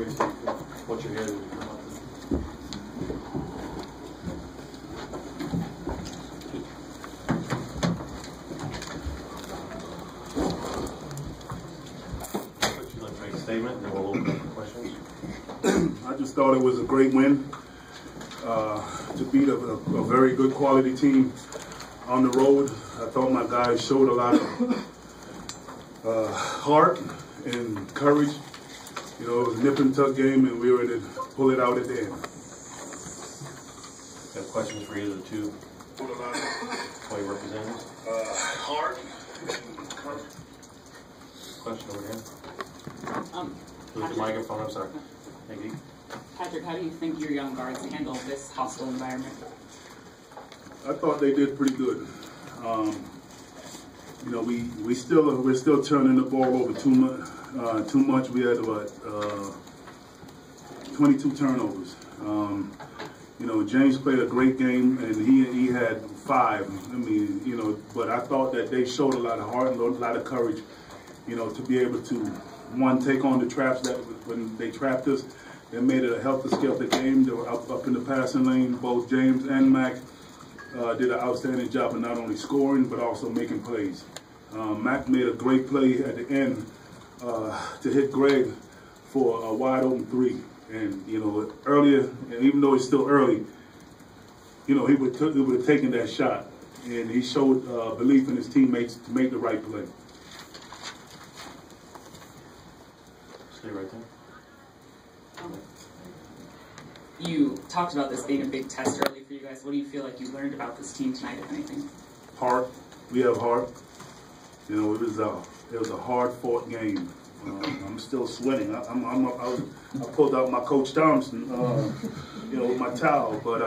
great to what you're hearing. Would you like to make a statement, and then we'll open up for questions? I just thought it was a great win to beat a very good quality team on the road. I thought my guys showed a lot of heart and courage. You know, it was a nip and tuck game, and we were able to pull it out at the end. Got questions for either of the two representatives? Heart and courage. Question over here. Who's the microphone? I'm sorry. Thank you. Patrick, how do you think your young guards handle this hostile environment? I thought they did pretty good. You know, we're still turning the ball over too much. We had about 22 turnovers. You know, James played a great game, and he had 5. I mean, you know, but I thought that they showed a lot of heart and a lot of courage. You know, to be able to take on the traps that when they trapped us. They made it a helter-skelter game. They were up in the passing lane. Both James and Mac did an outstanding job of not only scoring but also making plays. Mac made a great play at the end to hit Greg for a wide-open 3. And, you know, earlier, and even though it's still early, you know, he would have taken that shot. And he showed belief in his teammates to make the right play. Stay right there. You talked about this being a big test early for you guys. What do you feel like you learned about this team tonight, if anything? Heart. We have heart. You know, it was a hard-fought game. I'm still sweating. I pulled out my Coach Thompson, you know, with my towel. But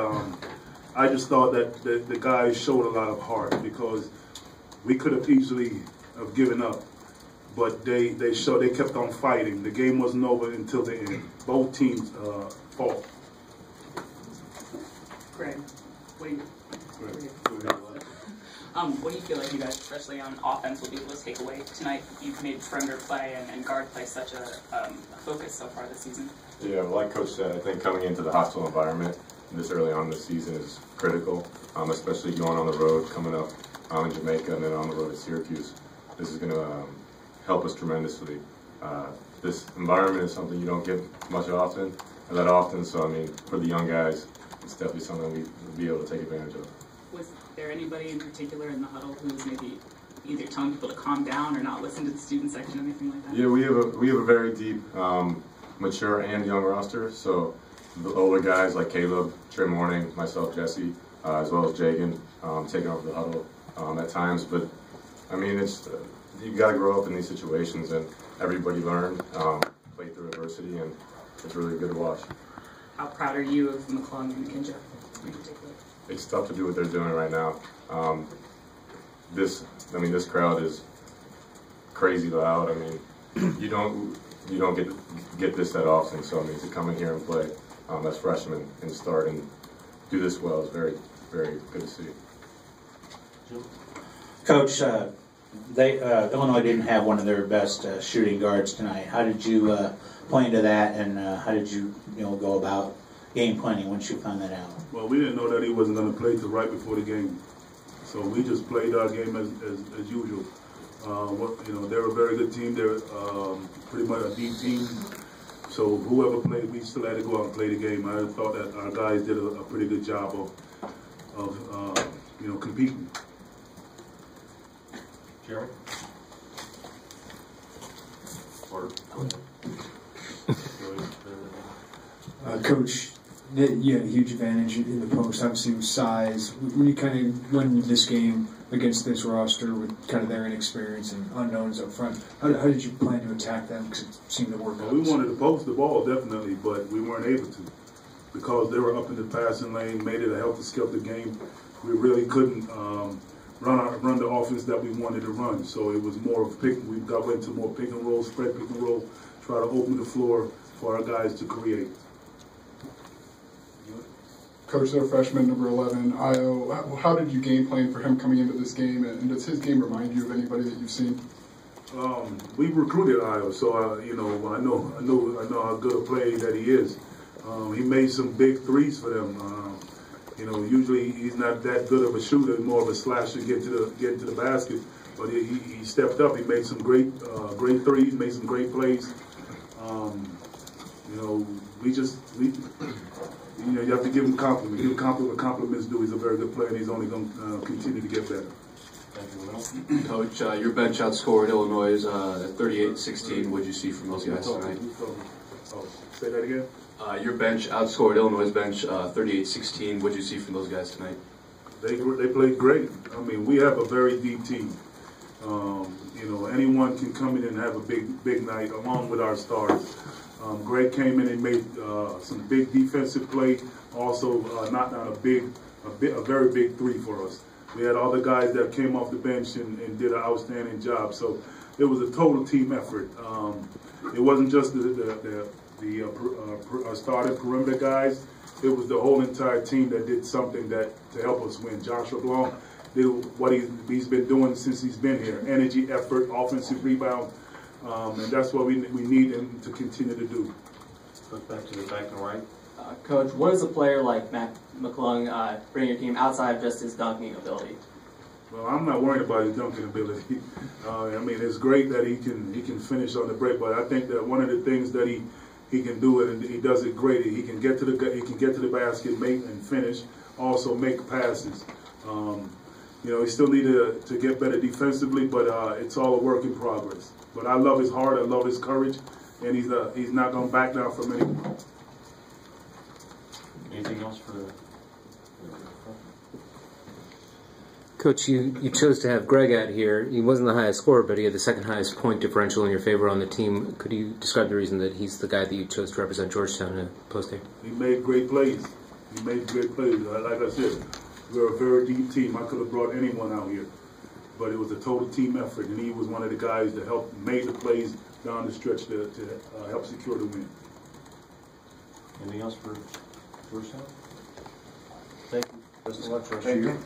I just thought that the guys showed a lot of heart because we could have easily have given up. But they kept on fighting. The game wasn't over until the end. Both teams fought. Greg, what do you feel like you guys, especially on offense, will be able to take away tonight? You've made perimeter play and guard play such a focus so far this season. Yeah, well, like Coach said, I think coming into the hostile environment this early on in the season is critical, especially going on the road, coming up in Jamaica and then on the road at Syracuse. This is going to help us tremendously. This environment is something you don't get that often. So I mean, for the young guys, it's definitely something we'll be able to take advantage of. Was there anybody in particular in the huddle who was maybe either telling people to calm down or not listen to the student section, anything like that? Yeah, we have a very deep, mature and young roster. So the older guys like Caleb, Trey Morning, myself, Jesse, as well as Jagan, taking over the huddle at times. But I mean, it's you got to grow up in these situations, and everybody learned, played through adversity, and it's really good to watch. How proud are you of McClung and McKinja in particular? It's tough to do what they're doing right now. This crowd is crazy loud. I mean, you don't get this that often. So I mean, to come in here and play as freshmen and start and do this well is very, very good to see. Coach, Illinois didn't have one of their best shooting guards tonight. How did you play into that, and how did you go about game planning once you found that out? Well, we didn't know that he wasn't going to play till right before the game, so we just played our game as usual. They're a very good team. They're pretty much a deep team. So whoever played, we still had to go out and play the game. I thought that our guys did a pretty good job of competing. Jerry? Coach, you had a huge advantage in the post, obviously with size. When you kind of went into this game against this roster with kind of their inexperience and unknowns up front, how did you plan to attack them? Because it seemed to work out. We wanted to post the ball, definitely, but we weren't able to because they were up in the passing lane, made it a helter-skelter game. We really couldn't run the offense that we wanted to run. So it was more of we went to more pick and roll, spread pick and roll, try to open the floor for our guys to create. Coach, their freshman, number 11, Io, how did you game plan for him coming into this game, and does his game remind you of anybody that you've seen? We've recruited Iowa, so you know, I know how good a player that he is. He made some big threes for them. You know, usually he's not that good of a shooter, more of a slasher, get to the basket. But he stepped up. He made some great threes, made some great plays. You know, you have to give him compliments. Give him what compliments do. He's a very good player, and he's only going to continue to get better. Coach, your bench outscored Illinois 38-16. What did you see from those guys tonight? Say that again? Your bench outscored Illinois' bench 38-16. What did you see from those guys tonight? They played great. I mean, we have a very deep team. You know, anyone can come in and have a big night along with our stars. Greg came in and made some big defensive play. Also knocked down a very big three for us. We had other guys that came off the bench and did an outstanding job. So it was a total team effort. It wasn't just the starting perimeter guys. It was the whole entire team that did something to help us win. Joshua Blanc did what he's been doing since he's been here. Energy, effort, offensive rebound. And that's what we need him to continue to do. Let's go back to the back and right. Coach, what does a player like Matt McClung bring your team outside of just his dunking ability? Well, I'm not worried about his dunking ability. I mean, it's great that he can finish on the break, but I think that one of the things that he can do it, and he does it great. He can get to the basket, make and finish. Also make passes. You know, he still need to get better defensively, but it's all a work in progress. But I love his heart, I love his courage, and he's not going to back down from anyone. Anything else for the Coach, you chose to have Greg out here. He wasn't the highest scorer, but he had the second highest point differential in your favor on the team. Could you describe the reason that he's the guy that you chose to represent Georgetown in a postgame? He made great plays. Like I said, we're a very deep team. I could have brought anyone out here. But it was a total team effort, and he was one of the guys that helped make the plays down the stretch to help secure the win. Anything else for Georgetown? Thank you. Best of luck for the rest of the year.